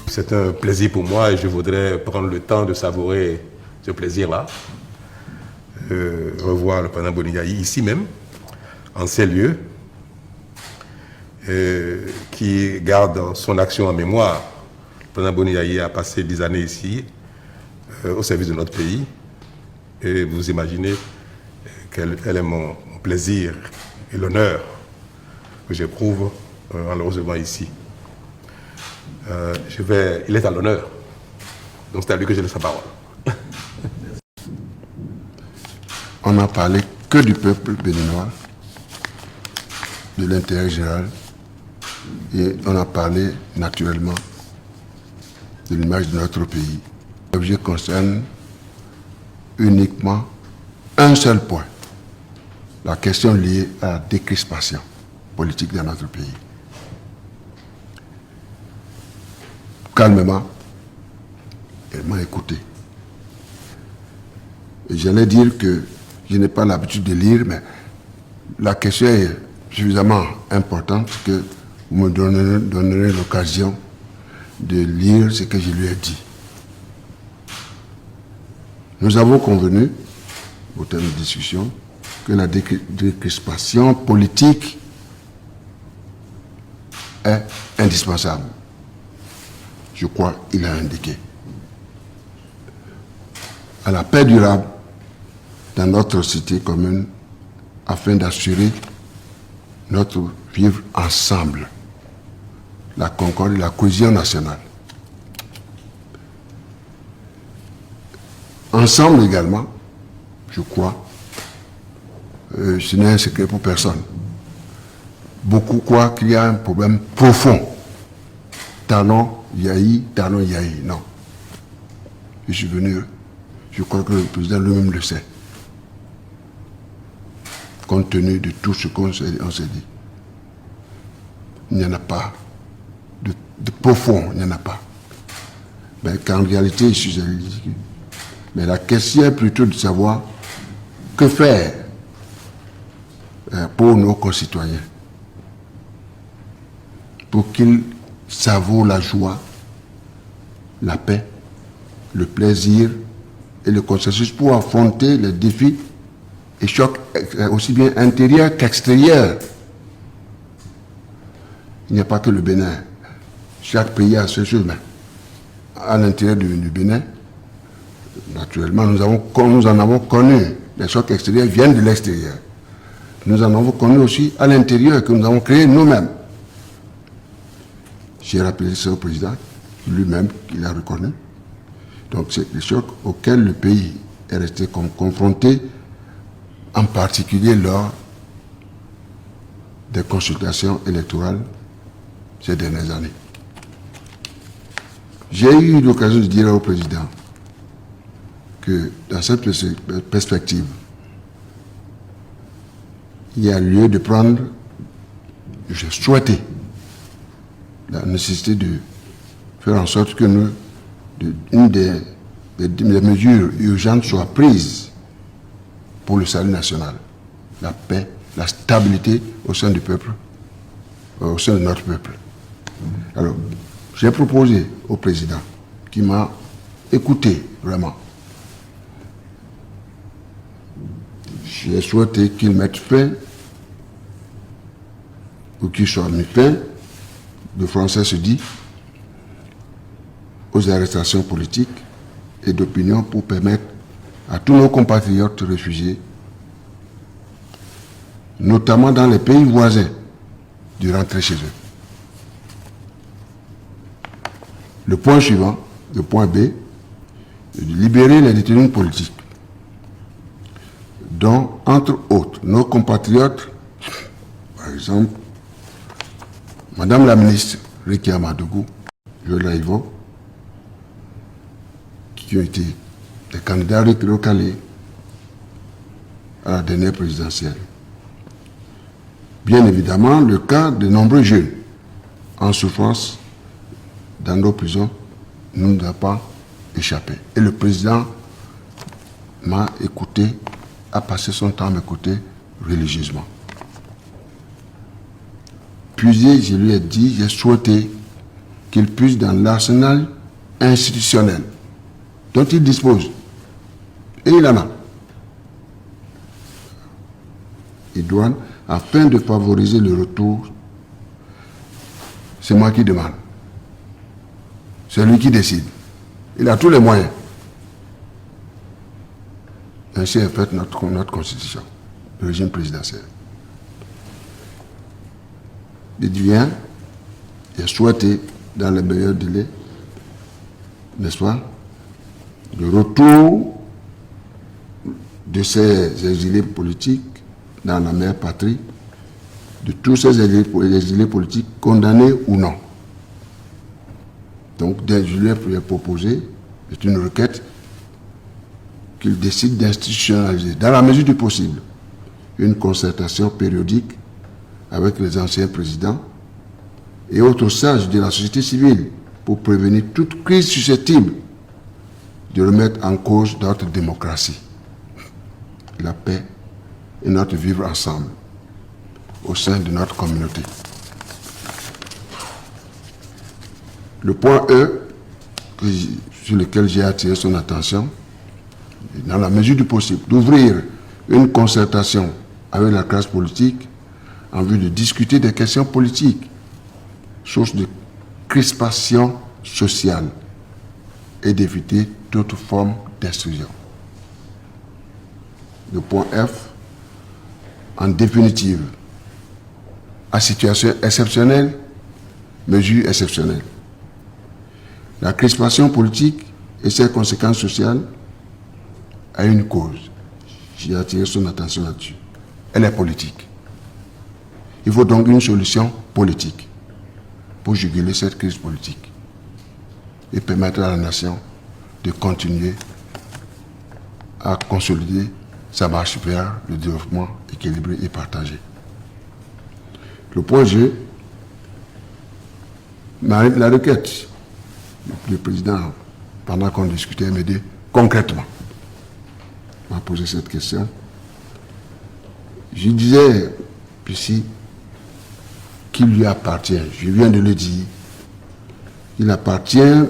C'est un plaisir pour moi et je voudrais prendre le temps de savourer ce plaisir-là. Revoir le président Boni Yayi ici même, en ces lieux, qui garde son action en mémoire. Le président Boni Yayi a passé des années ici, au service de notre pays. Et vous imaginez quel est mon plaisir et l'honneur que j'éprouve en le recevant ici. Il est à l'honneur. Donc c'est à lui que je laisse la parole. On n'a parlé que du peuple béninois, de l'intérêt général, et on a parlé naturellement de l'image de notre pays. L'objet concerne uniquement un seul point, la question liée à la décrispation politique dans notre pays. Calmement, elle m'a écouté. Et j'allais dire que je n'ai pas l'habitude de lire, mais la question est suffisamment importante que vous me donnerez l'occasion de lire ce que je lui ai dit. Nous avons convenu, au terme de discussion, que la décrispation politique est indispensable. Je crois qu'il a indiqué. À la paix durable dans notre cité commune afin d'assurer notre vivre ensemble, la concorde et la cohésion nationale. Ensemble également, je crois, ce n'est un secret pour personne. Beaucoup croient qu'il y a un problème profond. Talon Yayi, Talon Yayi, non. Je suis venu, je crois que le président lui-même le sait. Compte tenu de tout ce qu'on s'est dit. Il n'y en a pas. De profond, il n'y en a pas. Mais qu'en réalité, je suis ridicule. Mais la question est plutôt de savoir que faire pour nos concitoyens. Pour qu'ils savourent la joie, la paix, le plaisir et le consensus pour affronter les défis et chocs aussi bien intérieurs qu'extérieurs. Il n'y a pas que le Bénin. Chaque pays a ses choses, mais à l'intérieur du Bénin, naturellement, nous en avons connu. Les chocs extérieurs viennent de l'extérieur. Nous en avons connu aussi à l'intérieur, que nous avons créé nous-mêmes. J'ai rappelé ça au président, lui-même, qu'il a reconnu. Donc, c'est des chocs auxquels le pays est resté confronté, en particulier lors des consultations électorales ces dernières années. J'ai eu l'occasion de dire au président que dans cette perspective, il y a lieu de prendre, j'ai souhaité, la nécessité de faire en sorte que une des mesures urgentes soit prise pour le salut national, la paix, la stabilité au sein du peuple, au sein de notre peuple. Alors, j'ai proposé au président, qui m'a écouté vraiment, j'ai souhaité qu'il mette fin, ou qu'il soit mis fin, le français se dit, aux arrestations politiques et d'opinion pour permettre à tous nos compatriotes réfugiés notamment dans les pays voisins, de rentrer chez eux. Le point suivant, le point B, est de libérer les détenus politiques, dont, entre autres, nos compatriotes, par exemple, Madame la ministre Rekia Madougou, Joël Aïvo, qui ont été des candidats recalés à la dernière présidentielle. Bien évidemment, le cas de nombreux jeunes en souffrance dans nos prisons ne nous a pas échappé. Et le président m'a écouté, a passé son temps à m'écouter religieusement. Puis je lui ai dit, j'ai souhaité qu'il puisse dans l'arsenal institutionnel dont il dispose, et il en a, et douane, afin de favoriser le retour. C'est moi qui demande. C'est lui qui décide. Il a tous les moyens. Ainsi est faite notre constitution, le régime présidentiel. Il vient, il a souhaité, dans les meilleurs délais, n'est-ce pas, le retour de ces exilés politiques dans la mère patrie, de tous ces exilés politiques condamnés ou non. Donc, je lui ai proposé, c'est une requête, qu'il décide d'institutionnaliser, dans la mesure du possible, une concertation périodique avec les anciens présidents et autres sages de la société civile pour prévenir toute crise susceptible de remettre en cause notre démocratie, la paix et notre vivre ensemble au sein de notre communauté. Le point E, sur lequel j'ai attiré son attention, dans la mesure du possible, d'ouvrir une concertation avec la classe politique en vue de discuter des questions politiques, source de crispation sociale, et d'éviter toute forme d'exclusion. Le point F, en définitive, à situation exceptionnelle, mesure exceptionnelle. La crispation politique et ses conséquences sociales a une cause. J'ai attiré son attention là-dessus. Elle est politique. Il faut donc une solution politique pour juguler cette crise politique et permettre à la nation de continuer à consolider sa marche vers le développement équilibré et partagé. Le point G, la requête. Le président, pendant qu'on discutait, m'a dit concrètement, m'a posé cette question. Je disais ici qu'il lui appartient, je viens de le dire, il appartient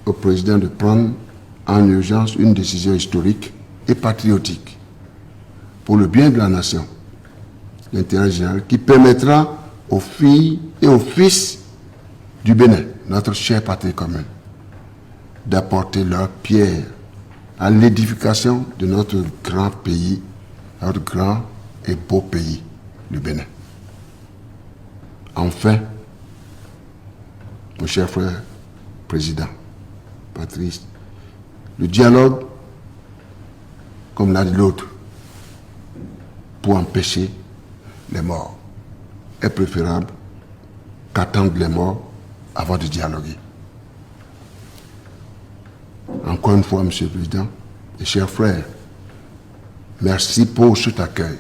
au président de prendre en urgence une décision historique et patriotique pour le bien de la nation, l'intérêt général, qui permettra aux filles et aux fils du Bénin, notre chère patrie commune, d'apporter leur pierre à l'édification de notre grand pays, notre grand et beau pays, le Bénin. Enfin, mon cher frère président, Patrice, le dialogue, comme l'a dit l'autre, pour empêcher les morts, est préférable qu'attendre les morts avant de dialoguer. Encore une fois, Monsieur le Président, et chers frères, merci pour cet accueil,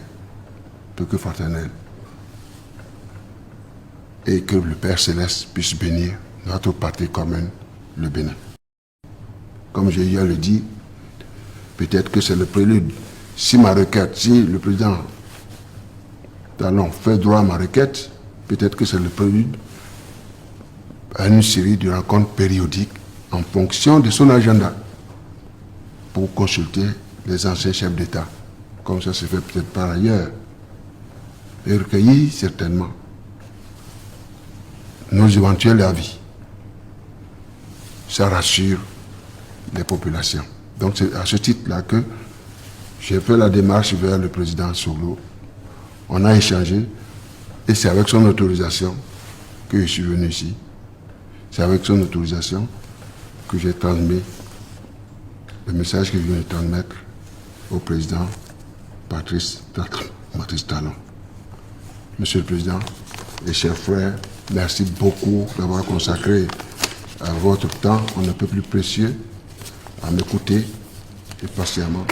plus que fraternel, et que le Père Céleste puisse bénir notre patrie commune, le Bénin. Comme j'ai hier le dit, peut-être que c'est le prélude. Si ma requête, si le président Talon fait droit à ma requête, peut-être que c'est le prélude à une série de rencontres périodiques en fonction de son agenda pour consulter les anciens chefs d'État, comme ça se fait peut-être par ailleurs, et recueillir certainement nos éventuels avis. Ça rassure les populations. Donc c'est à ce titre-là que j'ai fait la démarche vers le président Soglo On a échangé et c'est avec son autorisation que je suis venu ici. C'est avec son autorisation que j'ai transmis le message que je viens de transmettre au président Patrice Talon. Monsieur le Président et chers frères, merci beaucoup d'avoir consacré à votre temps, on ne peut plus précieux, à m'écouter et patiemment.